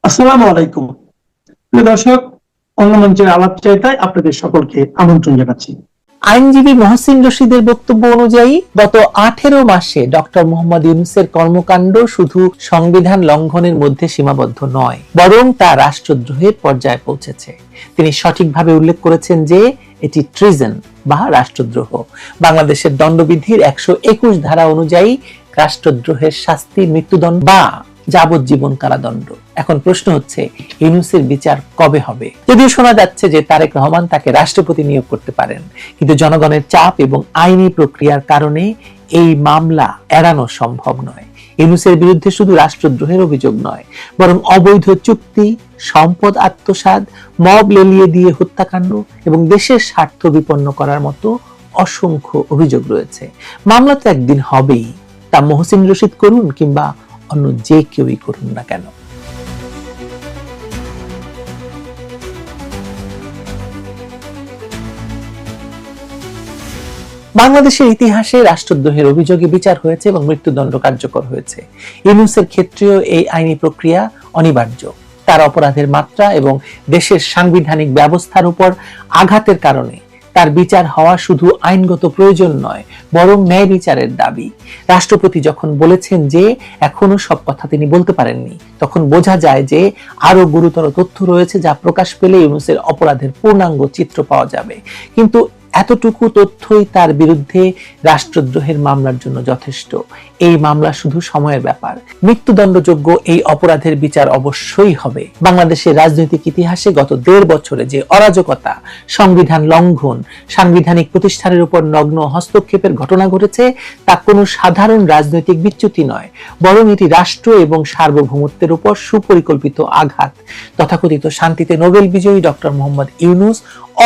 আসসালামু আলাইকুম। প্রিয় দর্শক, অন্য মঞ্চের আলাপচারিতায় আপনাদের সকলকে আমন্ত্রণ জানাচ্ছি। আইনজীবী মহসিন রশিদের বক্তব্য অনুযায়ী গত 18 মাসে ডক্টর মোহাম্মদ ইউনূসের কর্মকাণ্ড শুধু সংবিধান লঙ্ঘনের মধ্যে সীমাবদ্ধ নয়, বরং তা রাষ্ট্রদ্রোহের পর্যায়ে পৌঁছেছে। তিনি সঠিকভাবে উল্লেখ করেছেন যে এটি ট্রিজন বা রাষ্ট্রদ্রোহ। বাংলাদেশের দণ্ডবিধির 121 ধারা অনুযায়ী রাষ্ট্রদ্রোহের শাস্তি মৃত্যুদণ্ড বা যাবজ্জীবন কারাদণ্ড। এখন প্রশ্ন হচ্ছে, ইউনূসের বিচার কবে হবে? যদিও শোনা যাচ্ছে যে তারেক রহমান তাকে রাষ্ট্রপতি নিয়োগ করতে পারেন, কিন্তু জনগণের চাপ এবং আইনি প্রক্রিয়ার কারণে এই মামলা এড়ানো সম্ভব নয়। ইউনূসের বিরুদ্ধে শুধু রাষ্ট্রদ্রোহের অভিযোগ নয়, বরং অবৈধ চুক্তি, সম্পদ আত্মসাৎ, মব লেলিয়ে দিয়ে হত্যাকাণ্ড এবং দেশের স্বার্থ বিপন্ন করার মতো অসংখ্য অভিযোগ রয়েছে। মামলা তো একদিন হবেই, তা মহসিন রশিদ করুন কিংবা অন্য যে কেউই করুন না কেন। বাংলাদেশের ইতিহাসে রাষ্ট্রদ্রোহের অভিযোগে বিচার হয়েছে এবং মৃত্যুদণ্ড কার্যকর হয়েছে। ইউনূসের ক্ষেত্রেও এই আইনি প্রক্রিয়া অনিবার্য। তার অপরাধের মাত্রা এবং দেশের সাংবিধানিক ব্যবস্থার উপর আঘাতের কারণে তার বিচার হওয়া শুধু আইনগত প্রয়োজন নয়, বরং ন্যায় বিচারের দাবি। রাষ্ট্রপতি যখন বলেছেন যে এখনো সব কথা তিনি বলতে পারেননি, তখন বোঝা যায় যে আরো গুরুতর তথ্য রয়েছে যা প্রকাশ পেলে ইউনূসের অপরাধের পূর্ণাঙ্গ চিত্র পাওয়া যাবে। কিন্তু এতটুকু তথ্যই তার বিরুদ্ধে রাষ্ট্রদ্রোহের মামলার জন্য যথেষ্ট। এই মামলা শুধু সময়ের ব্যাপার। মৃত্যুদণ্ডযোগ্য এই অপরাধের বিচার অবশ্যই হবে। বাংলাদেশের রাজনৈতিক ইতিহাসে গত 1.5 বছরে যে অরাজকতা, সংবিধান লঙ্ঘন, সাংবিধানিক প্রতিষ্ঠানের উপর নগ্ন হস্তক্ষেপের ঘটনা ঘটেছে, তা কোনো সাধারণ রাজনৈতিক বিচ্যুতি নয়, বরং এটি রাষ্ট্র এবং সার্বভৌমত্বের উপর সুপরিকল্পিত আঘাত। তথাকথিত শান্তিতে নোবেল বিজয়ী ডক্টর মোহাম্মদ ইউনূস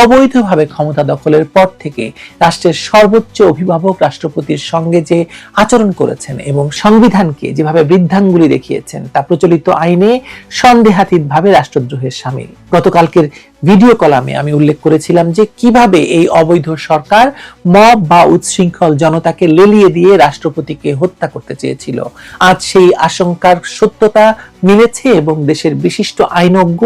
অবৈধভাবে ক্ষমতা দখলের পর থেকে রাষ্ট্রের সর্বোচ্চ অভিভাবক রাষ্ট্রপতির সঙ্গে যে আচরণ করেছেন এবং সংবিধানকে যেভাবে বৃদ্ধাঙ্গুলি দেখিয়েছেন, তা প্রচলিত আইনে সন্দেহাতীতভাবে রাষ্ট্রদ্রোহের শামিল। গতকালকের ভিডিও কলামে আমি উল্লেখ করেছিলাম যে কিভাবে এই অবৈধ সরকার মব বা উচ্ছৃঙ্খল জনতাকে লেলিয়ে দিয়ে রাষ্ট্রপতিকে হত্যা করতে চেয়েছিল। আজ সেই আশঙ্কার সত্যতা মিলেছে এবং দেশের বিশিষ্ট আইনজ্ঞ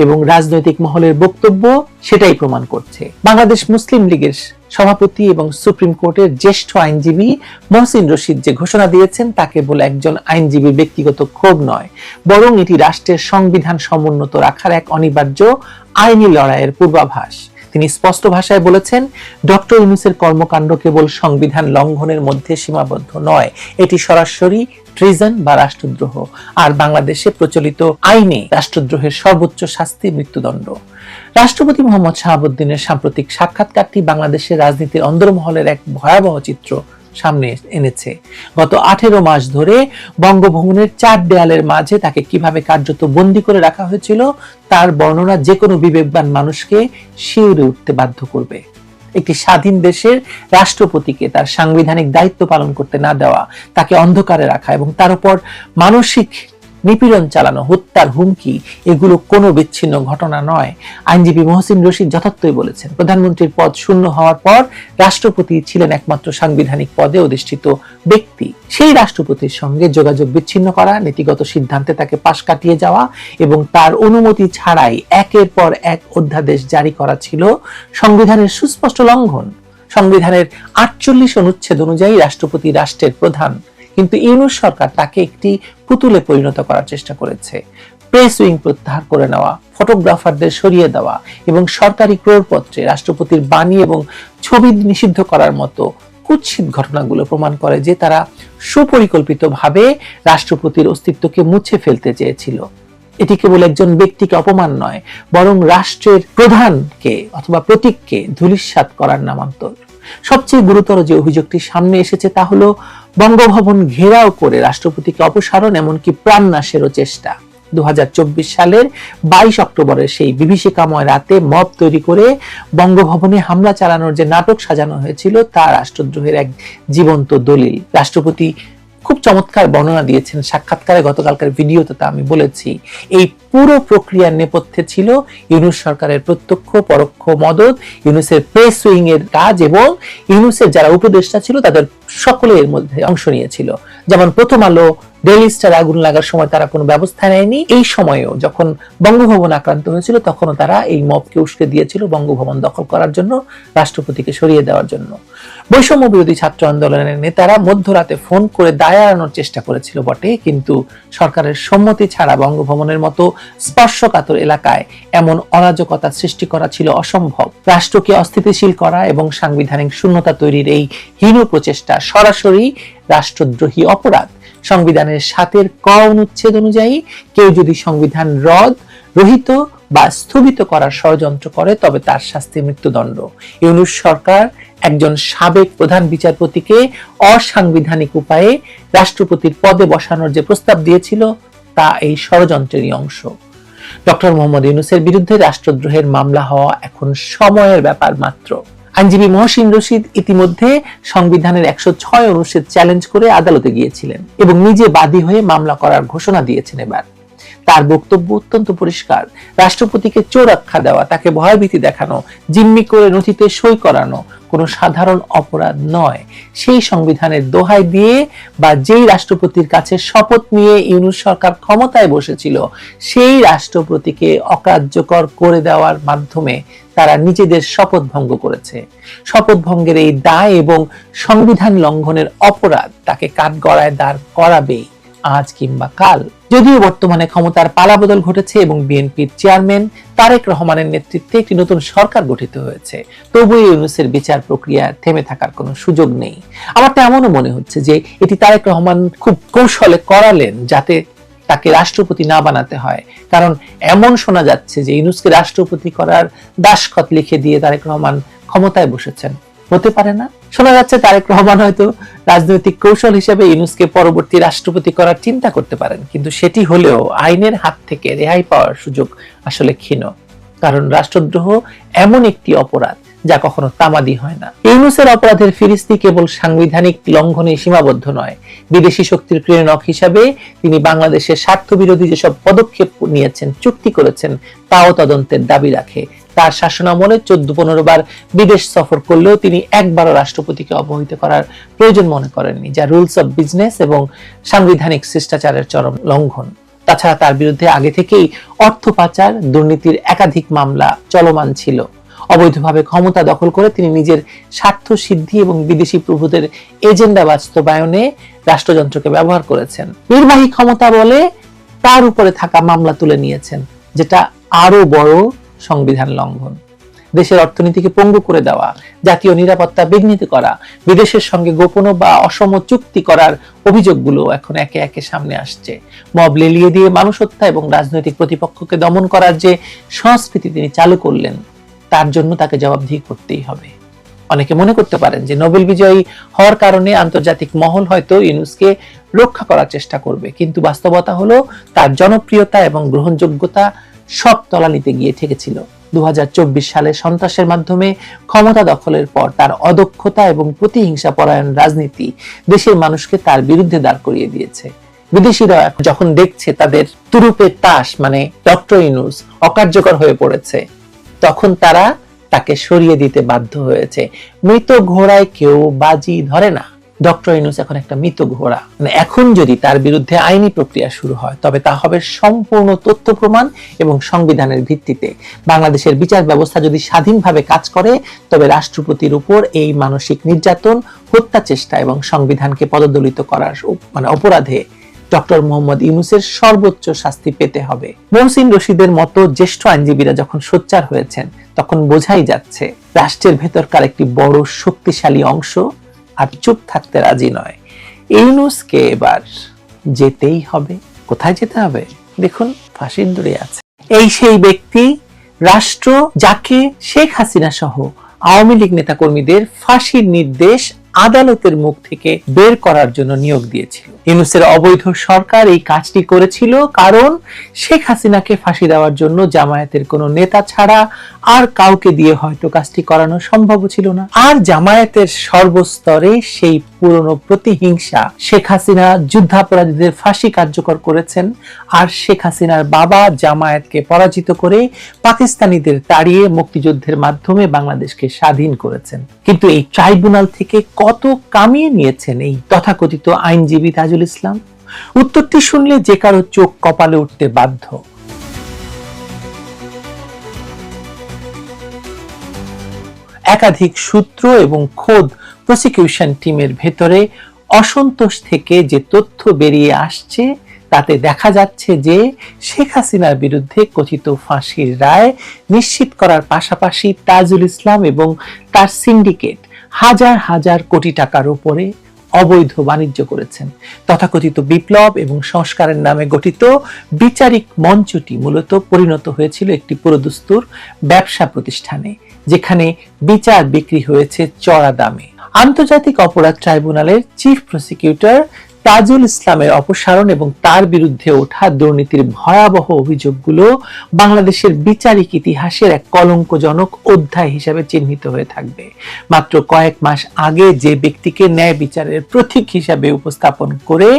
এবং রাজনৈতিক মহলের বক্তব্য সেটাই প্রমাণ করছে। বাংলাদেশ মুসলিম লীগের সভাপতি এবং সুপ্রিম কোর্টের জ্যেষ্ঠ আইনজীবী মহসিন রশিদ যে ঘোষণা দিয়েছেন, তা কেবল একজন আইনজীবীর ব্যক্তিগত ক্ষোভ নয়, বরং এটি রাষ্ট্রের সংবিধান সমুন্নত রাখার এক অনিবার্য আইনি লড়াইয়ের পূর্বাভাস। তিনি স্পষ্ট ভাষায় বলেছেন, ডক্টর ইউনূসের কর্মকাণ্ড কেবল সংবিধান লঙ্ঘনের মধ্যে সীমাবদ্ধ নয়, এটি সরাসরি ট্রিজন বা রাষ্ট্রদ্রোহ। আর বাংলাদেশে প্রচলিত আইনে রাষ্ট্রদ্রোহের সর্বোচ্চ শাস্তি মৃত্যুদণ্ড। রাষ্ট্রপতি মোহাম্মদ শাহাবুদ্দিনের সাম্প্রতিক সাক্ষাৎকারটি বাংলাদেশের রাজনীতির অন্দরমহলের এক ভয়াবহ চিত্র সামনে এনেছে। গত 18 মাস ধরে বঙ্গভবনের 4 দেয়ালের মাঝে তাকে কিভাবে কার্যত বন্দী করে রাখা হয়েছিল, তার বর্ণনা যে কোনো বিবেকবান মানুষকে শিউরে উঠতে বাধ্য করবে। একটি স্বাধীন দেশের রাষ্ট্রপতিকে তার সাংবিধানিক দায়িত্ব পালন করতে না দেওয়া, তাকে অন্ধকারে রাখা এবং তার উপর মানসিক নিপীড়ন চালানো, হত্যার হুমকি, এগুলো কোনো বিচ্ছিন্ন ঘটনা নয়। আইনজীবী মহসিন রশিদ যথার্থই বলেছেন, প্রধানমন্ত্রীর পদ শূন্য হওয়ার পর রাষ্ট্রপতি ছিলেন একমাত্র সাংবিধানিক পদে অধিষ্ঠিত ব্যক্তি। সেই রাষ্ট্রপতির সঙ্গে যোগাযোগ বিচ্ছিন্ন করা, নীতিগত সিদ্ধান্তে তাকে পাশ কাটিয়ে যাওয়া এবং তার অনুমতি ছাড়াই একের পর এক অধ্যাদেশ জারি করা ছিল সংবিধানের সুস্পষ্ট লঙ্ঘন। সংবিধানের 48 অনুচ্ছেদ অনুযায়ী রাষ্ট্রপতি রাষ্ট্রের প্রধান, কিন্তু ইউনূস সরকার তাকে একটি পুতুলে পরিণত করার চেষ্টা করেছে। প্রেস উইং প্রত্যাহার করে নেওয়া, ফটোগ্রাফারদের সরিয়ে দেওয়া এবং সরকারি ক্রয়পত্রে রাষ্ট্রপতির বাণী এবং ছবি নিষিদ্ধ করার মতো কুৎসিত ঘটনাগুলো প্রমাণ করে যে তারা সুপরিকল্পিতভাবে রাষ্ট্রপতির অস্তিত্বকে মুছে ফেলতে চেয়েছিল। এটি কেবল একজন ব্যক্তিকে অপমান নয়, বরং রাষ্ট্রের প্রধানকে অথবা প্রতীককে ধূলিসাৎ করার নামান্তর। সবচেয়ে গুরুতর যে অভিযোগটি সামনে এসেছে তা হলো বঙ্গভবন ঘেরাও করে রাষ্ট্রপতিকে অপসারণ, এমনকি প্রাণনাশেরও চেষ্টা। 2024 সালের 22 অক্টোবরের সেই বিভীষিকাময় রাতে মব তৈরি করে বঙ্গভবনে হামলা চালানোর যে নাটক সাজানো হয়েছিল, তা রাষ্ট্রদ্রোহের এক জীবন্ত দলিল। রাষ্ট্রপতি খুব চমৎকার বর্ণনা দিয়েছেন সাক্ষাৎকারে, গতকালকার ভিডিওতে তা আমি বলেছি। এই পুরো প্রক্রিয়ার নেপথ্যে ছিল ইউনূস সরকারের প্রত্যক্ষ পরোক্ষ মদত, ইউনূসের প্রেস উইং এর কাজ এবং ইউনূসের যারা উপদেষ্টা ছিল তাদের সকলে এর মধ্যে অংশ নিয়েছিল। যেমন প্রথম আলো, ডেইলি স্টার আগুন লাগার সময় তারা কোনো ব্যবস্থা নেয়নি, এই সময়েও যখন বঙ্গভবন আক্রান্ত হয়েছিল তখনও তারা এই মবকে উস্কে দিয়েছিল বঙ্গভবন দখল করার জন্য, রাষ্ট্রপতিকে সরিয়ে দেওয়ার জন্য। বৈষম্য বিরোধী ছাত্র আন্দোলনের নেতারা মধ্যরাতে ফোন করে দায় এড়ানোর চেষ্টা করেছিল বটে, কিন্তু সরকারের সম্মতি ছাড়া বঙ্গভবনের মতো স্পর্শকাতর এলাকায় এমন অরাজকতা সৃষ্টি করা ছিল অসম্ভব। রাষ্ট্রকে অস্থিতিশীল করা এবং সাংবিধানিক শূন্যতা তৈরির এই হীন প্রচেষ্টা সরাসরি রাষ্ট্রদ্রোহী অপরাধ। সংবিধানের 7 ক অনুচ্ছেদ অনুযায়ী কেউ যদি সংবিধান রহিত বা স্থগিত করার ষড়যন্ত্র করে তবে তার শাস্তি মৃত্যুদণ্ড। ইউনূস সরকার একজন সাবেক প্রধান বিচারপতিকে অসাংবিধানিক উপায়ে রাষ্ট্রপতির পদে বসানোর যে প্রস্তাব দিয়েছিল তা এই ষড়যন্ত্রেরই অংশ। ডক্টর মোহাম্মদ ইউনূসের বিরুদ্ধে রাষ্ট্রদ্রোহের মামলা হওয়া এখন সময়ের ব্যাপার মাত্র। আইনজীবী মহসিন রশিদ ইতিমধ্যে সংবিধানের 106 অনুচ্ছেদ চ্যালেঞ্জ করে আদালতে গিয়েছিলেন এবং নিজে বাদী হয়ে মামলা করার ঘোষণা দিয়েছেন। এবার তার বক্তব্য অত্যন্ত পরিষ্কার। রাষ্ট্রপতিকে চোর আখ্যা দেওয়া, তাকে ভয়ভীতি দেখানো, জিম্মি করে নথিতে সই করানো কোনো সাধারণ অপরাধ নয়। সেই সংবিধানের দোহাই দিয়ে বা যেই রাষ্ট্রপতির কাছে শপথ নিয়ে ইউনূস সরকার ক্ষমতায় বসেছিল সেই রাষ্ট্রপতিকে অকার্যকর করে দেওয়ার মাধ্যমে তারা নিজেদের শপথ ভঙ্গ করেছে। শপথ ভঙ্গের এই দায় এবং সংবিধান লঙ্ঘনের অপরাধ তাকে কাঠগড়ায় দাঁড় করাবেই আজ কিংবা কাল। যদিও বর্তমানে ক্ষমতার পালাবদল ঘটেছে এবং বিএনপির চেয়ারম্যান তারেক রহমানের নেতৃত্বে একটি নতুন সরকার গঠিত হয়েছে, তবুও ইউনূসের বিচার প্রক্রিয়া থেমে থাকার কোনো সুযোগ নেই। আমার তো এমনও মনে হচ্ছে যে এটি তারেক রহমান খুব কৌশলে করালেন যাতে তাকে রাষ্ট্রপতি না বানাতে হয়, কারণ এমন শোনা যাচ্ছে যে ইউনূসকে রাষ্ট্রপতি করার দাসখত লিখে দিয়ে তারেক রহমান ক্ষমতায় বসেছেন। হতে পারে না? শোনা যাচ্ছে তারেক রহমান হয়তো রাজনৈতিক কৌশল হিসেবে ইউনূসকে পরবর্তী রাষ্ট্রপতি করার চিন্তা করতে পারেন, কিন্তু সেটি হলেও আইনের হাত থেকে রেহাই পাওয়ার সুযোগ আসলে ক্ষীণ, কারণ রাষ্ট্রদ্রোহ এমন একটি অপরাধ যা কখনো তামাদি হয় না। ইউনূসের অপরাধের ফিরিস্তি কেবল সাংবিধানিক লঙ্ঘনে সীমাবদ্ধ নয়, বিদেশি শক্তির প্রেরণক হিসাবে তিনি বাংলাদেশের স্বার্থ বিরোধী যেসব পদক্ষেপ নিয়েছেন, চুক্তি করেছেন, তাও তদন্তের দাবি রাখে। তার শাসনামলে 14-15 বার বিদেশ সফর করলেও তিনি একবারও রাষ্ট্রপতিকে অবহিত করার প্রয়োজন মনে করেননি, যা রুলস অব বিজনেস এবং সাংবিধানিক শিষ্টাচারের চরম লঙ্ঘন। তাছাড়া তার বিরুদ্ধে আগে থেকেই অর্থ পাচার, দুর্নীতির একাধিক মামলা চলমান ছিল। অবৈধভাবে ক্ষমতা দখল করে তিনি নিজের স্বার্থ সিদ্ধি এবং বিদেশি প্রভুদের এজেন্ডা বাস্তবায়নে রাষ্ট্রযন্ত্রকে ব্যবহার করেছেন। নির্বাহী ক্ষমতা বলে তার উপরে থাকা মামলা তুলে নিয়েছেন, যেটা আরো বড় সংবিধান লঙ্ঘন। দেশের অর্থনীতিকে পঙ্গু করে দেওয়া, জাতীয় নিরাপত্তা বিঘ্নিত করা, বিদেশের সঙ্গে গোপন বা অসম চুক্তি করার অভিযোগগুলো এখন একে একে সামনে আসছে। মব লেলিয়ে দিয়ে মানুষ হত্যা এবং রাজনৈতিক প্রতিপক্ষকে দমন করার যে সংস্কৃতি তিনি চালু করলেন তার জন্য তাকে জবাবদিহি করতেই হবে। অনেকে মনে করতে পারেন যে নোবেল বিজয়ী হওয়ার কারণে আন্তর্জাতিক মহল হয়তো ইউনূসকে রক্ষা করার চেষ্টা করবে, কিন্তু বাস্তবতা হলো তার জনপ্রিয়তা এবং গ্রহণযোগ্যতা সব তলানিতে গিয়ে ঠেকেছিল। 2024 সালে সন্ত্রাসের মাধ্যমে ক্ষমতা দখলের পর তার অদক্ষতা এবং প্রতিহিংসা পরায়ণ রাজনীতি দেশের মানুষকে তার বিরুদ্ধে দাঁড় করিয়ে দিয়েছে। বিদেশিরা যখন দেখছে তাদের তুরুপের তাস মানে ডক্টর ইউনূস অকার্যকর হয়ে পড়েছে, তখন তারা তাকে সরিয়ে দিতে বাধ্য হয়েছে। মৃত ঘোড়ায় কেউ বাজি ধরে না। ডক্টর ইউনূস এখন একটা মৃত ঘোড়া। মানে এখন যদি তার বিরুদ্ধে আইনি প্রক্রিয়া শুরু হয় তবে তা হবে সম্পূর্ণ তথ্য প্রমাণ এবং সংবিধানের ভিত্তিতে। বাংলাদেশের বিচার ব্যবস্থা যদি স্বাধীনভাবে কাজ করে তবে রাষ্ট্রপতির উপর এই মানসিক নির্যাতন, হত্যা চেষ্টা এবং সংবিধানকে পদদলিত করার অপরাধে ডক্টর মোহাম্মদ ইউনূসের সর্বোচ্চ শাস্তি পেতে হবে। মহসিন রশিদের মতো জ্যেষ্ঠ আইনজীবীরা যখন সোচ্চার হয়েছেন তখন বোঝাই যাচ্ছে রাষ্ট্রের ভেতরকার একটি বড় শক্তিশালী অংশ আর চুপ থাকতে রাজি নয়। ইউনূসকে এবার যেতেই হবে। কোথায় যেতে হবে? দেখুন, ফাঁসির দড়ি আছে। এই সেই ব্যক্তি, রাষ্ট্র যাকে শেখ হাসিনা সহ আওয়ামী লীগ নেতাকর্মীদের ফাঁসির নির্দেশ আদালতের মুখ থেকে বের করার জন্য নিয়োগ দিয়েছিল। ইউনূসের অবৈধ সরকার এই কাজটি করেছিল কারণ শেখ হাসিনাকে ফাঁসি দেওয়ার জন্য জামায়াতের কোনো নেতা ছাড়া আর কাউকে দিয়ে হয়তো কাজটি করানো সম্ভব ছিল না। আর জামায়াতের সর্বস্তরে সেই পুরনো প্রতিহিংসা, শেখ হাসিনা যুদ্ধাপরাধীদের ফাঁসি কার্যকর করেছেন, আর শেখ হাসিনার বাবা জামায়াতকে পরাজিত করে পাকিস্তানিদের তাড়িয়ে মুক্তিযুদ্ধের মাধ্যমে বাংলাদেশকে স্বাধীন করেছেন। কিন্তু এই ট্রাইব্যুনাল থেকে কত কামিয়ে নিয়েছেন এই তথাকথিত আইনজীবী তাজুল ইসলাম? উত্তরটি শুনলে যে কারো চোখ কপালে উঠতে বাধ্য। একাধিক সূত্র এবং খোদ প্রসিকিউশন টিমের ভেতরে অসন্তোষ থেকে যে তথ্য বেরিয়ে আসছে তাতে দেখা যাচ্ছে যে শেখ হাসিনার বিরুদ্ধে কথিত ফাঁসির রায় নিশ্চিত করার পাশাপাশি তাজুল ইসলাম এবং তার সিন্ডিকেট হাজার হাজার কোটি টাকার উপরে অবৈধ বাণিজ্য করেছেন। তথাকথিত বিপ্লব এবং সংস্কারের নামে গঠিত বিচারিক মঞ্চটি মূলত পরিণত হয়েছিল একটি পুরোদস্তুর ব্যবসা প্রতিষ্ঠানে, যেখানে বিচার বিক্রি হয়েছে চড়া দামে। আন্তর্জাতিক অপরাধ ট্রাইব্যুনালের চিফ প্রসিকিউটর তাজুল ইসলামের অপসারণ এবং তার বিরুদ্ধে ওঠা দুর্নীতির ভয়াবহ অভিযোগগুলো বাংলাদেশের বিচারিক ইতিহাসের এক কলঙ্কজনক অধ্যায় হিসেবে চিহ্নিত হয়ে থাকবে। মাত্র কয়েক মাস আগে যে ব্যক্তিকে ন্যায় বিচারের প্রতীক হিসাবে উপস্থাপন করে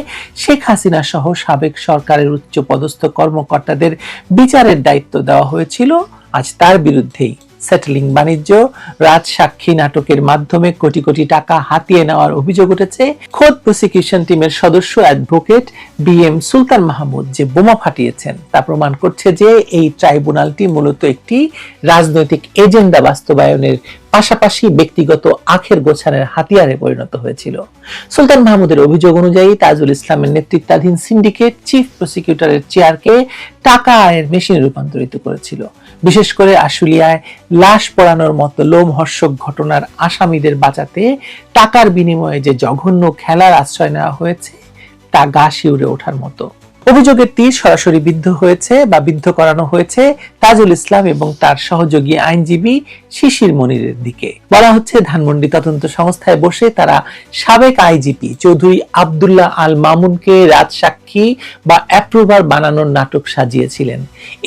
শেখ হাসিনা সহ সাবেক সরকারের উচ্চ পদস্থ কর্মকর্তাদের বিচারের দায়িত্ব দেওয়া হয়েছিল, আজ তার বিরুদ্ধেই সেটেলিং বাণিজ্য, রাজসাক্ষী নাটকের মাধ্যমে কোটি কোটি টাকা হাতিয়ে নেওয়ার অভিযোগ উঠেছে। খোদ প্রসিকিউশন টিমের সদস্য অ্যাডভোকেট BM সুলতান মাহমুদ যে বোমা ফাটিয়েছেন তা প্রমাণ করছে যে এই ট্রাইব্যুনালটি মূলত একটি রাজনৈতিক এজেন্ডা বাস্তবায়নের পাশাপাশি ব্যক্তিগত আখের গোছানোর হাতিয়ারে পরিণত হয়েছিল। সুলতান মাহমুদের অভিযোগ অনুযায়ী তাজুল ইসলামের নেতৃত্বাধীন সিন্ডিকেট চিফ প্রসিকিউটরের চেয়ারকে টাকা আয়ের মেশিনে রূপান্তরিত করেছিল। বিশেষ করে আশুলিয়ায় লাশ পোড়ানোর মতো লোমহর্ষক ঘটনার আসামিদের বাঁচাতে টাকার বিনিময়ে যে জঘন্য খেলার আশ্রয় নেওয়া হয়েছে তা গা শিউরে ওঠার মতো। অভিযোগের তীর সরাসরি বিদ্ধ হয়েছে বা বিদ্ধ করানো হয়েছে তাজুল ইসলাম এবং তার সহযোগী আইনজীবী শিশির মনিরের দিকে। বলা হচ্ছে ধানমন্ডি তদন্ত সংস্থায় বসে তারা সাবেক আইজিপি চৌধুরী আব্দুল্লাহ আল মামুনকে রাজসাক্ষী বা অ্যাপ্রুভার বানানোর নাটক সাজিয়েছিলেন।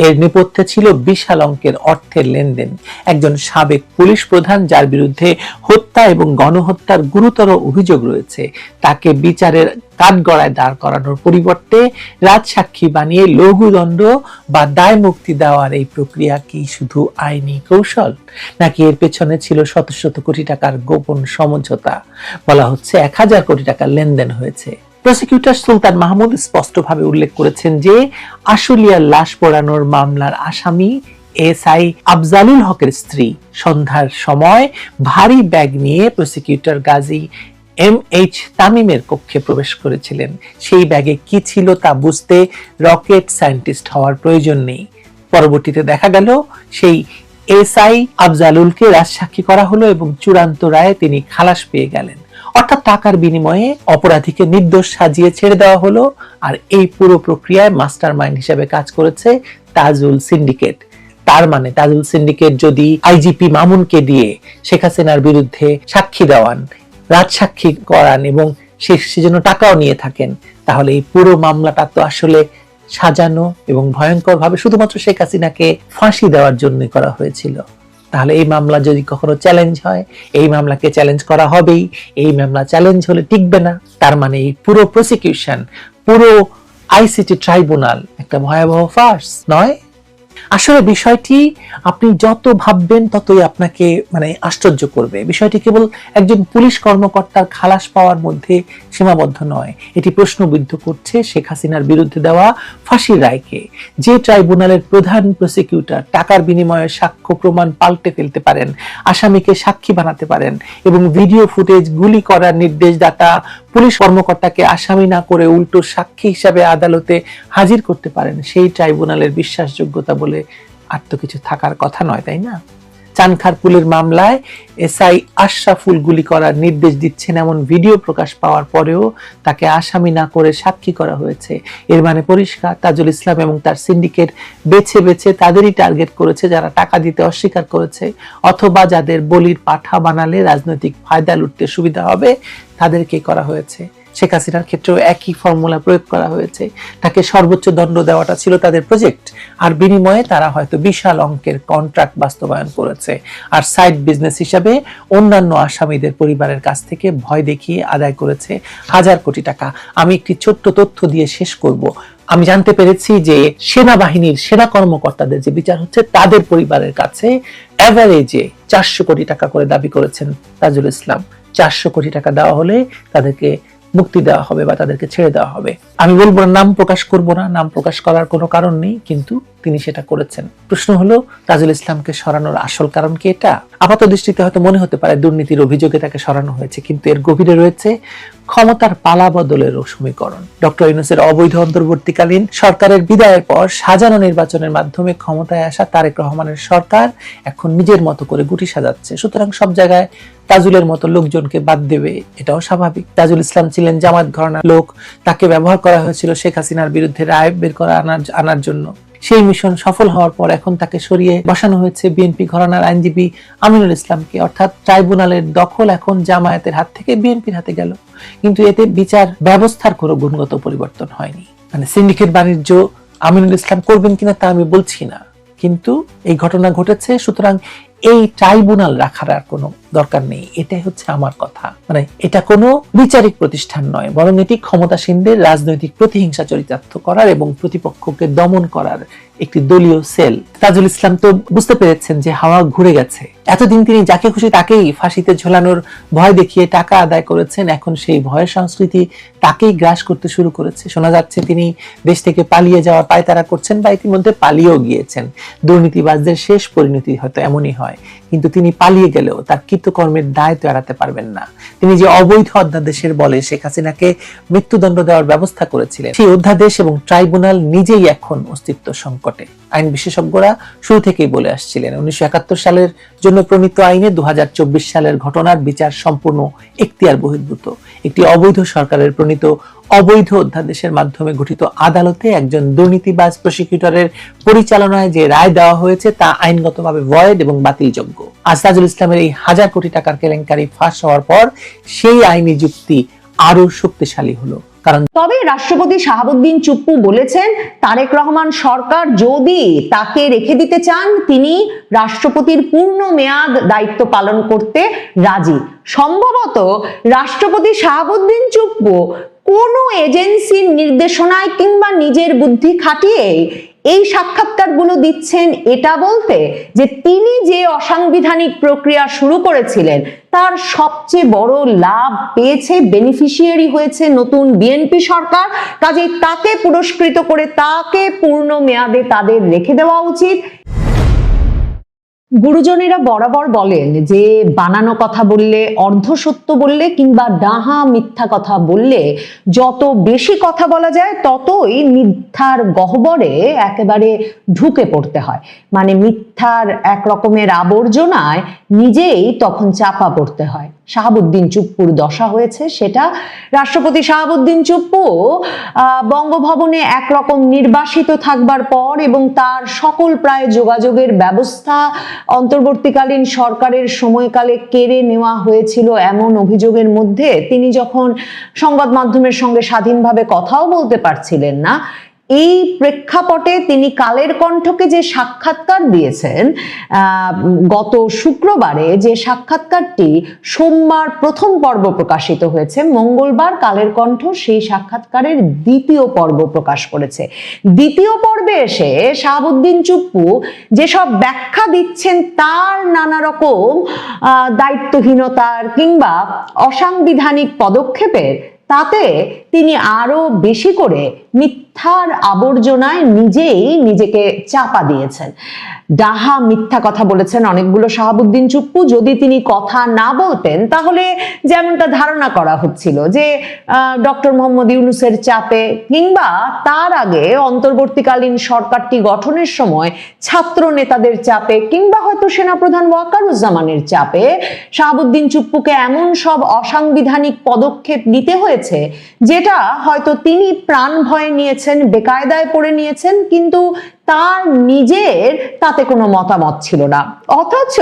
এর নেপথ্যে ছিল বিশাল অঙ্কের অর্থের লেনদেন। একজন সাবেক পুলিশ প্রধান যার বিরুদ্ধে হত্যা এবং গণহত্যার গুরুতর অভিযোগ রয়েছে, তাকে বিচারের কাঠগড়ায় দাঁড় করানোর পরিবর্তে রাজসাক্ষী বানিয়ে লঘুদণ্ড বা দায় মুক্তি দেওয়ার এই প্রক্রিয়া কি শুধু আইনি কৌশল, নাকি এর পেছনে ছিল শত শত কোটি টাকার গোপন সমঝোতা? বলা হচ্ছে 1000 কোটি টাকার লেনদেন হয়েছে। প্রসিকিউটর সুলতান মাহমুদ স্পষ্টভাবে উল্লেখ করেছেন যে আশুলিয়ার লাশ পোড়ানোর মামলার আসামি SI আফজালুল হকের স্ত্রী সন্ধ্যার সময় ভারী ব্যাগ নিয়ে প্রসিকিউটর গাজী MH তামিমের কক্ষে প্রবেশ করেছিলেন। সেই ব্যাগে কি ছিল তা বুঝতে রকেট সায়েন্টিস্ট হওয়ার প্রয়োজন নেই। পরবর্তীতে দেখা গেল সেই SI আফজালুলকে রাজসাক্ষী করা হলো এবং চূড়ান্ত রায়ে তিনি খালাস পেয়ে গেলেন। অর্থাৎ টাকার বিনিময়ে অপরাধীকে নির্দোষ সাজিয়ে ছেড়ে দেওয়া হলো। আর এই পুরো প্রক্রিয়ায় মাস্টার মাইন্ড হিসেবে কাজ করেছে তাজুল সিন্ডিকেট। তার মানে তাজুল সিন্ডিকেট যদি IGP মামুনকে দিয়ে শেখ হাসিনার বিরুদ্ধে সাক্ষী দেওয়ান, রাজসাক্ষী করান এবং সেজন্য টাকাও নিয়ে থাকেন, তাহলে এই পুরো মামলাটা তো আসলে সাজানো এবং ভয়ঙ্কর ভাবে শুধুমাত্র শেখ হাসিনাকে ফাঁসি দেওয়ার জন্য করা হয়েছিল। তাহলে এই মামলা যদি কখনো চ্যালেঞ্জ হয়, এই মামলাকে চ্যালেঞ্জ করা হবেই। এই মামলা চ্যালেঞ্জ হলে টিকবে না। তার মানে এই পুরো প্রসিকিউশন, পুরো ICT ট্রাইব্যুনাল একটা ভয়াবহ ফার্স নয়? আসলে বিষয়টি আপনি যত ভাববেন ততই আপনাকে আশ্চর্য করবে। বিষয়টি কেবল একজন পুলিশ কর্মকর্তার খালাস পাওয়ার মধ্যে সীমাবদ্ধ নয়, এটি প্রশ্নবিদ্ধ করছে শেখ হাসিনার বিরুদ্ধে দেওয়া ফাঁসির রায়কে। যে ট্রাইব্যুনালের প্রধান প্রসিকিউটর টাকার বিনিময়ে সাক্ষ্য প্রমাণ পাল্টে ফেলতে পারেন, আসামিকে সাক্ষী বানাতে পারেন এবং ভিডিও ফুটেজ গুলি করার নির্দেশদাতা পুলিশ কর্মকর্তাকে আসামি না করে উল্টো সাক্ষী হিসাবে আদালতে হাজির করতে পারেন, সেই ট্রাইব্যুনালের বিশ্বাসযোগ্যতা বলে আর তো কিছু থাকার কথা নয়, তাই না? চানখারপুলের মামলায় SI আশরাফুল গুলি করার নির্দেশ দিচ্ছেন এমন ভিডিও প্রকাশ পাওয়ার পরেও তাকে আসামি না করে সাক্ষী করা হয়েছে। এর মানে পরিষ্কার তাজুল ইসলাম এবং তার সিন্ডিকেট বেছে বেছে তাদেরই টার্গেট করেছে যারা টাকা দিতে অস্বীকার করেছে, অথবা যাদের বলির পাঠা বানালে রাজনৈতিক ফায়দা লুটতে সুবিধা হবে তাদেরকে করা হয়েছে। শেখ হাসিনার ক্ষেত্রেও একই ফর্মুলা প্রয়োগ করা হয়েছে। তাকে সর্বোচ্চ দণ্ড দেওয়াটা ছিল তাদের প্রজেক্ট, আর বিনিময়ে তারা হয়তো বিশাল অঙ্কের কন্ট্রাক্ট বাস্তবায়ন করেছে, আর সাইড বিজনেস হিসাবে অন্যান্য আসামিদের পরিবারের কাছ থেকে ভয় দেখিয়ে আদায় করেছে হাজার কোটি টাকা। আমি একটি ছোট্ট তথ্য দিয়ে শেষ করব। আমি জানতে পেরেছি যে সেনাবাহিনীর সেনা কর্মকর্তাদের যে বিচার হচ্ছে, তাদের পরিবারের কাছে এভারেজে 400 কোটি টাকা করে দাবি করেছেন তাজুল ইসলাম। 400 কোটি টাকা দেওয়া হলে তাদেরকে মুক্তি দেওয়া হবে বা তাদেরকে ছেড়ে দেওয়া হবে। আমি বলবো না, নাম প্রকাশ করব না, নাম প্রকাশ করার কোনো কারণ নেই, কিন্তু তিনি সেটা করেছেন। প্রশ্ন হলো, তাজুল ইসলামকে সরানোর আসল কারণ কি এটা? আপাত দৃষ্টিতে হয়তো মনে হতে পারে দুর্নীতির অভিযোগে তাকে সরানো হয়েছে, কিন্তু এর গভীরে রয়েছে ক্ষমতার পালা বদলেরও সমীকরণ। ডক্টর ইউনূসের অবৈধ অন্তর্বর্তীকালীন সরকারের বিদায়ের পর সাজানো নির্বাচনের মাধ্যমে ক্ষমতায় আসা তারেক রহমানের সরকার এখন নিজের মতো করে গুটি সাজাচ্ছে। সুতরাং সব জায়গায় তাজুলের মতো লোকজনকে বাদ দেবে, এটাও স্বাভাবিক। তাজুল ইসলাম ছিলেন জামাত ঘরানার লোক, তাকে ব্যবহার করা হয়েছিল শেখ হাসিনার বিরুদ্ধে রায় বের করা আনার জন্য। সেই মিশন সফল হওয়ার পর এখন তাকে সরিয়ে বসানো হয়েছে বিএনপি ঘরানার আইনজীবী আমিনুল ইসলামকে, অর্থাৎ ট্রাইব্যুনালের দখল এখন জামায়াতের হাত থেকে বিএনপির হাতে গেল। কিন্তু এতে বিচার ব্যবস্থার কোনো গুণগত পরিবর্তন হয়নি। মানে সিন্ডিকেট বাণিজ্য আমিনুল ইসলাম করবেন কিনা তা আমি বলছি না, কিন্তু এই ঘটনা ঘটেছে, সুতরাং এই ট্রাইব্যুনাল রাখার আর কোনো দরকার নেই। এটাই হচ্ছে আমার কথা। মানে এটা কোনো বিচারিক প্রতিষ্ঠান নয়, বরং এটি ক্ষমতাসীনদের রাজনৈতিক প্রতিহিংসা চরিতার্থ করার এবং প্রতিপক্ষকে দমন করার একটি দলীয় সেল। তাজুল ইসলাম তো বুঝতে পেরেছেন যে হাওয়া ঘুরে গেছে। এতদিন তিনি যাকে খুশি তাকেই ফাঁসিতে ঝোলানোর ভয় দেখিয়ে টাকা আদায় করেছেন, এখন সেই ভয়ের সংস্কৃতি তাকেই গ্রাস করতে শুরু করেছে। শোনা যাচ্ছে তিনি দেশ থেকে পালিয়ে যাওয়ার পায়তারা করছেন বা ইতিমধ্যে পালিয়েও গিয়েছেন। দুর্নীতিবাজদের শেষ পরিণতি হয়তো এমনই হয়, কিন্তু তিনি পালিয়ে গেলেও তার কৃতকর্মের দায় তো এড়াতে পারবেন না। তিনি যে অবৈধ অধ্যাদেশের বলে শেখ হাসিনাকে মৃত্যুদণ্ড দেওয়ার ব্যবস্থা করেছিলেন, সেই অধ্যাদেশ এবং ট্রাইব্যুনাল নিজেই এখন অস্তিত্ব সংকটে। আইন বিশেষজ্ঞরা শুরু থেকেই বলে আসছিলেন 1971 সালের জন্য প্রণীত আইনে 2024 সালের ঘটনার বিচার সম্পূর্ণ এখতিয়ার বহির্ভূত। একটি অবৈধ সরকারের প্রণীত অবৈধ অধ্যাদেশের মাধ্যমে গঠিত আদালতে একজন দুর্নীতিবাজ প্রসিকিউটরের পরিচালনায় যে রায় দেওয়া হয়েছে তা আইনগতভাবে ভয়েড এবং বাতিলযোগ্য। আজ তাজুল ইসলামের এই হাজার কোটি টাকার কেলেঙ্কারি ফাঁস হওয়ার পর সেই আইনি যুক্তি আরো শক্তিশালী হলো। তবে রাষ্ট্রপতি শাহাবুদ্দিন চুপ্পু বলেছেন, তারেক রহমান সরকার যদি তাকে রেখে দিতে চান, তিনি রাষ্ট্রপতির পূর্ণ মেয়াদ দায়িত্ব পালন করতে রাজি। সম্ভবত রাষ্ট্রপতি শাহাবুদ্দিন চুপ্পু কোনো এজেন্সির নির্দেশনায় কিংবা নিজের বুদ্ধি খাটিয়ে এই সাক্ষাৎকারগুলো দিচ্ছেন এটা বলতে যে তিনি যে অসাংবিধানিক প্রক্রিয়া শুরু করেছিলেন তার সবচেয়ে বড় লাভ পেয়েছে, বেনিফিশিয়ারি হয়েছে নতুন বিএনপি সরকার। কাজেই তাকে পুরস্কৃত করে তাকে পূর্ণ মেয়াদে তাদের রেখে দেওয়া উচিত। গুরুজনেরা বরাবর বলেন যে বানানো কথা বললে, অর্ধসত্য বললে কিংবা ডাহা মিথ্যা কথা বললে যত বেশি কথা বলা যায় ততই মিথ্যার গহ্বরে একেবারে ঢুকে পড়তে হয়। মানে মিথ্যার এক রকমের আবর্জনায় নিজেই তখন চাপা পড়তে হয়। শাহাবুদ্দিন চুপ্পুর দশা হয়েছে সেটা। রাষ্ট্রপতি শাহাবুদ্দিন চুপ্পু বঙ্গভবনে একরকম নির্বাসিত থাকবার পর এবং তার সকল প্রায় যোগাযোগের ব্যবস্থা অন্তর্বর্তীকালীন সরকারের সময়কালে কেড়ে নেওয়া হয়েছিল এমন অভিযোগের মধ্যে তিনি যখন সংবাদ মাধ্যমের সঙ্গে স্বাধীনভাবে কথাও বলতে পারছিলেন না, এই প্রেক্ষাপটে তিনি কালের কণ্ঠকে যে সাক্ষাৎকার দিয়েছেন গত শুক্রবারে, যে সাক্ষাৎকারটি সোমবার প্রথম পর্ব প্রকাশিত হয়েছে, মঙ্গলবার কালের কণ্ঠ সেই সাক্ষাৎকারের দ্বিতীয় পর্ব প্রকাশ করেছে। দ্বিতীয় পর্বে এসে শাহাবুদ্দিন চুপ্পু যেসব ব্যাখ্যা দিচ্ছেন তার নানা রকম দায়িত্বহীনতার কিংবা অসাংবিধানিক পদক্ষেপের, তাতে তিনি আরো বেশি করে মিথ্যার আবর্জনায় নিজেই নিজেকে চাপা দিয়েছেন। ডাহা মিথ্যা কথা বলেছেন অনেকগুলো শাহাবুদ্দিন চুপ্পু। যদি তিনি কথা না বলতেন তাহলে যেমনটা ধারণা করা হচ্ছিল যে ডক্টর মোহাম্মদ ইউনূসের চাপে কিংবা তার আগে অন্তর্বর্তীকালীন সরকারটি গঠনের সময় ছাত্র নেতাদের চাপে কিংবা হয়তো সেনাপ্রধান ওয়াকারুজ্জামানের চাপে শাহাবুদ্দিন চুপ্পুকে এমন সব অসাংবিধানিক পদক্ষেপ নিতে হয়েছে যেটা হয়তো তিনি প্রাণ ভয়ে নিয়েছেন, বেকায়দায় পড়ে নিয়েছেন, কিন্তু তার নিজের তাতে কোনো মতামত ছিল না। অথচ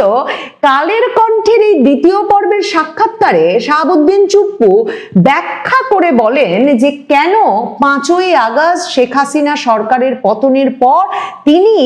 কালের কণ্ঠের এই দ্বিতীয় পর্বের সাক্ষাৎকারে শাহাবুদ্দিন চুপ্পু ব্যাখ্যা করে বলেন যে কেন 5ই আগস্ট শেখ হাসিনা সরকারের পতনের পর তিনি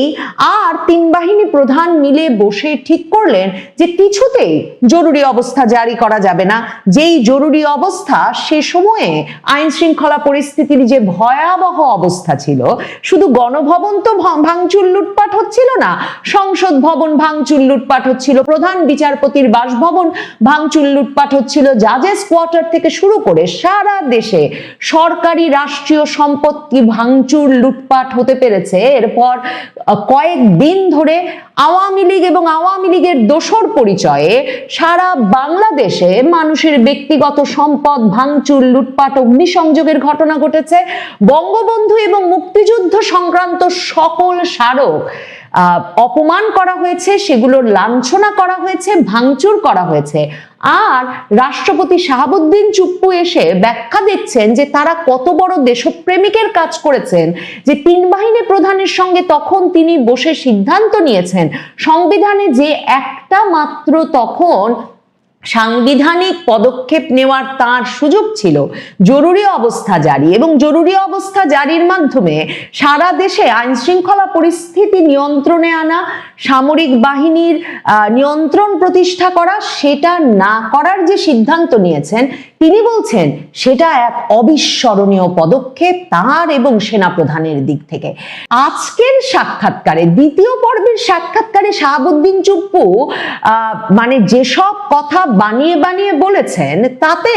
আর 3 বাহিনী প্রধান মিলে বসে ঠিক করলেন যে কিছুতেই জরুরি অবস্থা জারি করা যাবে না। যেই জরুরি অবস্থা সে সময়ে আইন শৃঙ্খলা পরিস্থিতির যে ভয়াবহ অবস্থা ছিল, শুধু গণভবন তো ভাঙচুর লুটপাট হচ্ছিল না, সংসদ ভবন ভাঙচুর লুটপাট হচ্ছিল, প্রধান বিচারপতির বাসভবন ভাঙচুর লুটপাট হচ্ছিল, জাজেস কোয়ার্টার থেকে শুরু করে সারা দেশে সরকারি রাষ্ট্রীয় সম্পত্তি ভাঙচুর লুটপাট হতে পেরেছে। এরপর কয়েকদিন ধরে আওয়ামী লীগ এবং আওয়ামী লীগের দোসর পরিচয়ে সারা বাংলাদেশে মানুষের ব্যক্তিগত সম্পদ ভাঙচুর লুটপাট অগ্নিসংযোগের ঘটনা ঘটেছে। বঙ্গবন্ধু এবং মুক্তিযুদ্ধ সংক্রান্ত সকল স্মারক অপমান করা হয়েছে, সেগুলোর লাঞ্ছনা করা হয়েছে, ভাঙচুর করা হয়েছে। আর রাষ্ট্রপতি শাহাবুদ্দিন চুপ্পু এসে ব্যাখ্যা দিচ্ছেন যে তারা কত বড় দেশপ্রেমিকের কাজ করেছেন, যে 3 বাহিনী প্রধানের সঙ্গে তখন তিনি বসে সিদ্ধান্ত নিয়েছেন সংবিধানে যে একটা মাত্র তখন সাংবিধানিক পদক্ষেপ নেওয়ার তার সুযোগ ছিল, জরুরি অবস্থা জারি, এবং জরুরি অবস্থা জারির মাধ্যমে সারা দেশে আইন শৃঙ্খলা পরিস্থিতি নিয়ন্ত্রণে আনা, সামরিক বাহিনীর নিয়ন্ত্রণ প্রতিষ্ঠা করা, সেটা না করার যে সিদ্ধান্ত নিয়েছেন তিনি বলছেন সেটা এক অবিস্মরণীয় পদক্ষেপ তার এবং সেনাপ্রধানের দিক থেকে। আজকের সাক্ষাৎকারে, দ্বিতীয় পর্বের সাক্ষাৎকারে শাহাবুদ্দিন চুপ্পু মানে যেসব কথা বানিয়ে বানিয়ে বলেছেন তাতে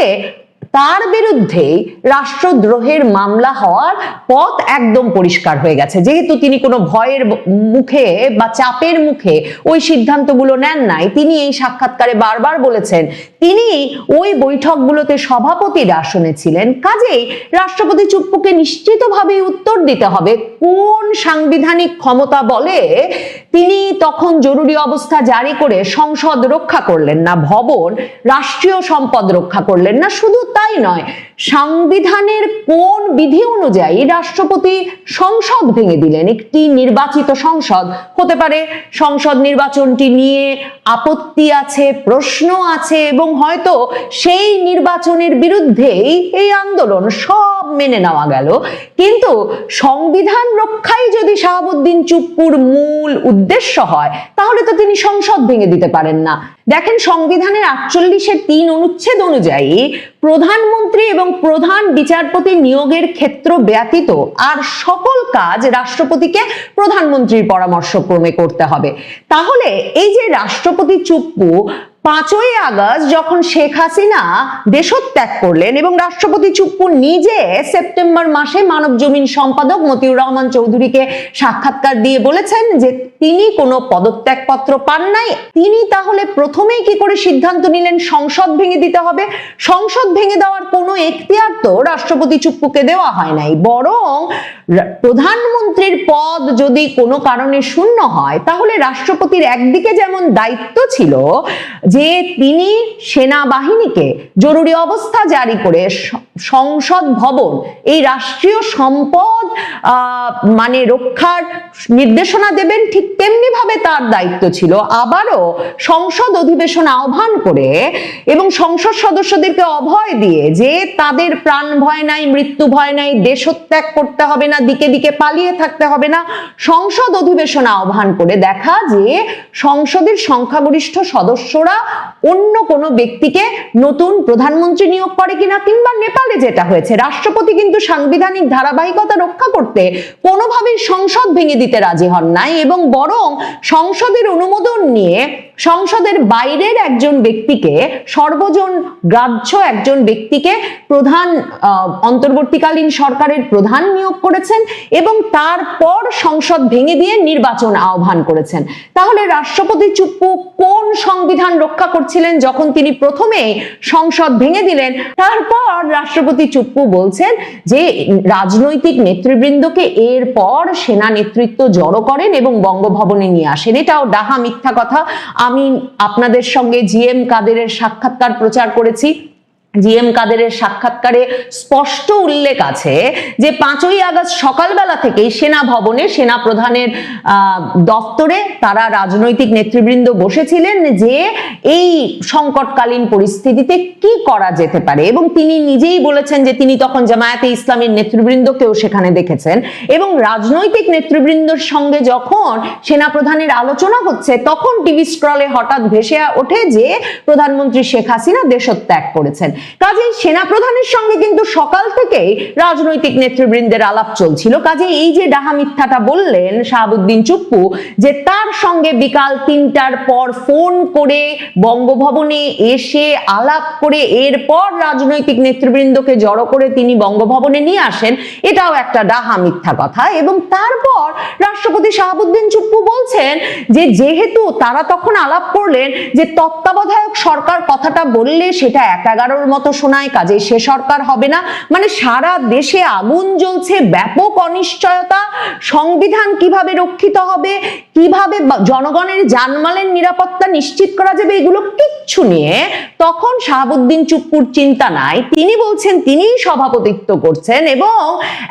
তার বিরুদ্ধে রাষ্ট্রদ্রোহের মামলা হওয়ার পথ একদম পরিষ্কার হয়ে গেছে। যেহেতু তিনি কোনো ভয়ের মুখে বা চাপের মুখে ওই সিদ্ধান্তগুলো নেন নাই, তিনি এই সাক্ষাৎকারে বারবার বলেছেন তিনি ওই বৈঠকগুলোতে সভাপতির আসনে ছিলেন, কাজেই রাষ্ট্রপতি চুপ্পুকে নিশ্চিতভাবে উত্তর দিতে হবে কোন সাংবিধানিক ক্ষমতা বলে তিনি তখন জরুরি অবস্থা জারি করে সংসদ রক্ষা করলেন না, ভবন রাষ্ট্রীয় সম্পদ রক্ষা করলেন না। শুধু তাই নয়, সংবিধানের কোন বিধি অনুযায়ী রাষ্ট্রপতি সংসদ ভেঙে দিলেন। একটি নির্বাচিত সংসদ হতে পারে, সংসদ নির্বাচনটি নিয়ে আপত্তি আছে, প্রশ্ন আছে, এবং হয়তো সেই নির্বাচনের বিরুদ্ধেই এই আন্দোলন, সব মেনে নেওয়া গেল। কিন্তু সংবিধান রক্ষাই যদি শাহাবুদ্দিন চুপ্পুর মূল উদ্দেশ্য হয় তাহলে তো তিনি সংসদ ভেঙে দিতে পারেন না। দেখেন, সংবিধানের 48(3) অনুচ্ছেদ অনুযায়ী প্রধানমন্ত্রী এবং প্রধান বিচারপতি নিয়োগের ক্ষেত্র ব্যতীত আর সকল কাজ রাষ্ট্রপতিকে প্রধানমন্ত্রীর পরামর্শক্রমে করতে হবে। তাহলে এই যে রাষ্ট্রপতি চুপ্পু 5ই আগস্ট যখন শেখ হাসিনা দেশত্যাগ করলেন এবং রাষ্ট্রপতি চুপ্পু নিজে সেপ্টেম্বর মাসে মানব জমিন সম্পাদক মতিউর রহমান চৌধুরীকে সাক্ষাৎকার দিয়ে বলেছেন যে তিনি কোনো পদত্যাগপত্র পান নাই, তিনি তাহলে প্রথমেই কি করে সিদ্ধান্ত নিলেন সংসদ ভেঙে দিতে হবে? সংসদ ভেঙে দেওয়ার কোনো এখতিয়ার তো রাষ্ট্রপতি চুপ্পুকে দেওয়া হয় নাই, বরং প্রধানমন্ত্রীর পদ যদি কোনো কারণে শূন্য হয় তাহলে রাষ্ট্রপতির একদিকে যেমন দায়িত্ব ছিল যে তিনি সেনাবাহিনীকে জরুরি অবস্থা জারি করে সংসদ ভবন, এই রাষ্ট্রীয় সম্পদ মানে রক্ষার নির্দেশনা দেবেন, ঠিক তেমনি ভাবে তার দায়িত্ব ছিল আবারও সংসদ অধিবেশন আহ্বান করে এবং সংসদ সদস্যদেরকে অভয় দিয়ে যে তাদের প্রাণ ভয় নাই, মৃত্যু ভয় নাই, দেশত্যাগ করতে হবে না, দিকে দিকে পালিয়ে থাকতে হবে না, সংসদ অধিবেশন আহ্বান করে দেখা যে সংসদের সংখ্যাগরিষ্ঠ সদস্যরা অন্য কোনো ব্যক্তিকে নতুন প্রধানমন্ত্রী নিয়োগ করে কিনা। কিংবা নেপালে যেটা হয়েছে, রাষ্ট্রপতি কিন্তু সাংবিধানিক ধারাবাহিকতা রক্ষা করতে কোনোভাবেই সংসদ ভেঙে দিতে রাজি হন নাই এবং বরং সংসদের অনুমোদন নিয়ে সংসদের বাইরের একজন ব্যক্তিকে, সর্বজন গ্রাহ্য একজন ব্যক্তিকে প্রধান অন্তর্বর্তীকালীন সরকারের প্রধান নিয়োগ করেছেন এবং তারপর সংসদ ভেঙে দিয়ে নির্বাচন আহ্বান করেছেন। তাহলে রাষ্ট্রপতি চুপ্পু কোন সংবিধান রক্ষা করছিলেন যখন তিনি প্রথমে সংসদ ভেঙে দিলেন? তারপর রাষ্ট্রপতি চুপ্পু বলছেন যে রাজনৈতিক নেতৃবৃন্দকে এরপর সেনা নেতৃত্ব জড়ো করেন এবং বঙ্গভবনে নিয়ে আসেন। এটাও ডাহা মিথ্যা কথা। আমি আপনাদের সঙ্গে জিএম কাদেরের সাক্ষাৎকার প্রচার করেছি, জিএম কাদেরের সাক্ষাৎকারে স্পষ্ট উল্লেখ আছে যে 5ই আগস্ট সকালবেলা থেকেই সেনা ভবনে সেনা প্রধানের দপ্তরে তারা রাজনৈতিক নেতৃবৃন্দ বসেছিলেন যে এই সংকটকালীন পরিস্থিতিতে কি করা যেতে পারে, এবং তিনি নিজেই বলেছেন যে তিনি তখন জামায়াতে ইসলামের নেতৃবৃন্দকেও সেখানে দেখেছেন, এবং রাজনৈতিক নেতৃবৃন্দর সঙ্গে যখন সেনা প্রধানের আলোচনা হচ্ছে তখন টিভি স্ক্রলে হঠাৎ ভেসে ওঠে যে প্রধানমন্ত্রী শেখ হাসিনা দেশত্যাগ করেছেন। কাজেই সেনা প্রধানের সঙ্গে কিন্তু সকাল থেকেই রাজনৈতিক নেতৃবৃন্দের আলাপ চলছিল। কাজে এই যে ডাহা মিথ্যাটা বললেন শাহাবুদ্দিন চুপ্পু, যে তার সঙ্গে বিকাল 3টার পর ফোন করে বঙ্গভবনে এসে আলাপ করে এরপর রাজনৈতিক নেতৃবৃন্দকে জড়ো করে তিনি বঙ্গভবনে নিয়ে আসেন, এটাও একটা ডাহা মিথ্যা কথা। এবং তারপর রাষ্ট্রপতি শাহাবুদ্দিন চুপ্পু বলছেন যে যেহেতু তারা তখন আলাপ করলেন যে তত্ত্বাবধায়ক সরকার কথাটা বললে সেটা 11-11 মতো শোনায়, কাজে সে সরকার হবে না। মানে সারা দেশে আগুন জ্বলছে, ব্যাপক অনিশ্চয়তা, সংবিধান কিভাবে রক্ষিত হবে, কিভাবে জনগণের জানমালের নিরাপত্তা নিশ্চিত করা যাবে, এগুলো কিচ্ছু নিয়ে তখন শাহাবুদ্দিন চুপ্পুর চিন্তা নাই। তিনি বলছেন তিনিই সভাপতিত্ব করছেন এবং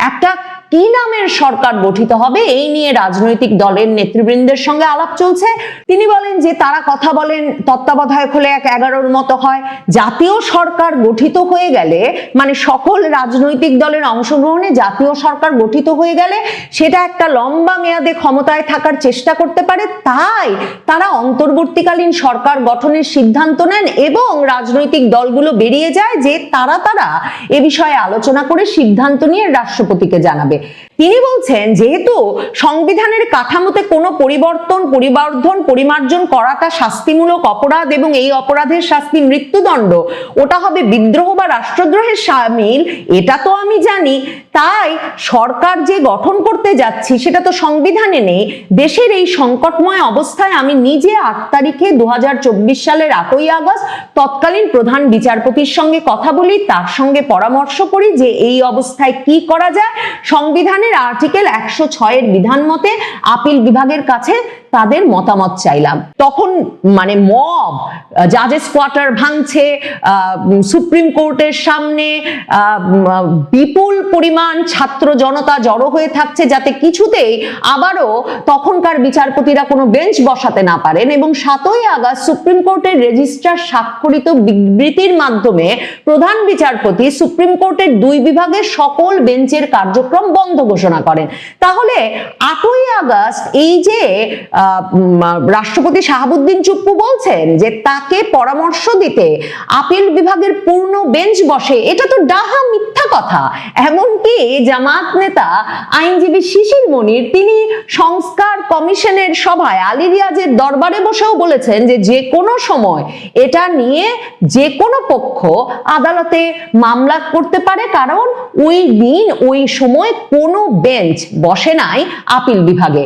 একটা কি নামের সরকার গঠিত হবে এই নিয়ে রাজনৈতিক দলের নেতৃবৃন্দের সঙ্গে আলাপ চলছে। তিনি বলেন যে তারা কথা বলেন তত্ত্বাবধায়ক হলে 11-11 মতো হয়, জাতীয় সরকার গঠিত হয়ে গেলে মানে সকল রাজনৈতিক দলের অংশগ্রহণে জাতীয় সরকার গঠিত হয়ে গেলে সেটা একটা লম্বা মেয়াদে ক্ষমতায় থাকার চেষ্টা করতে পারে, তাই তারা অন্তর্বর্তীকালীন সরকার গঠনের সিদ্ধান্ত নেন এবং রাজনৈতিক দলগুলো বেরিয়ে যায় যে তারা এ বিষয়ে আলোচনা করে সিদ্ধান্ত নিয়ে রাষ্ট্রপতিকে জানাবে। তিনি বলছেন যেহেতু সংবিধানের কাঠামোতে কোনো পরিবর্ধন পরিমার্জন করাটা শাস্তিমূলক অপরাধ এবং এই অপরাধের শাস্তি মৃত্যুদণ্ড, ওটা হবে বিদ্রোহ বা রাষ্ট্রদ্রোহের শামিল, এটা তো আমি জানি, তাই সরকার যে গঠন করতে যাচ্ছি সেটা তো সংবিধানে নেই। দেশের এই সংকটময় অবস্থায় আমি নিজে 8 তারিখে 2024 সালের 8ই আগস্ট তৎকালীন প্রধান বিচারপতির সঙ্গে কথা বলি, তার সঙ্গে পরামর্শ করি যে এই অবস্থায় কি করা যায়। সংবিধানের আর্টিকেল 106 এর বিধান মতে আপিল বিভাগের কাছে তাদের মতামত চাইলাম। তখন মানে মব জাজেস কোয়ার্টার ভাঙছে, সুপ্রিম কোর্টের সামনে বিপুল পরিমাণ ছাত্র জনতা জড়ো হয়ে থাকছে যাতে কিছুতেই আবারও তখনকার বিচারপতিরা কোনো বেঞ্চ বসাতে না পারেন, এবং 7ই আগস্ট সুপ্রিম কোর্টের রেজিস্ট্রার স্বাক্ষরিত বিবৃতির মাধ্যমে প্রধান বিচারপতি সুপ্রিম কোর্টের 2 বিভাগের সকল বেঞ্চের কার্যক্রম বন্ধ ঘোষণা করেন। তাহলে 8ই আগস্ট এই যে রাষ্ট্রপতি শাহাবুদ্দিন চুপ্পু বলছেন যে তাকে পরামর্শ দিতে আপিল বিভাগের পূর্ণ বেঞ্চ বসে, এটা তো ডাহা মিথ্যা কথা। এমনকি জামাত নেতা আইনজীবী শিশির মনির তিনি সংস্কার কমিশনের সভায় আলী রিয়াজের দরবারে বসেও বলেছেন যে যে কোনো সময় এটা নিয়ে যে কোনো পক্ষ আদালতে মামলা করতে পারে, কারণ ওই দিন ওই সময় কোনো বেঞ্চ বসে নাই আপিল বিভাগে।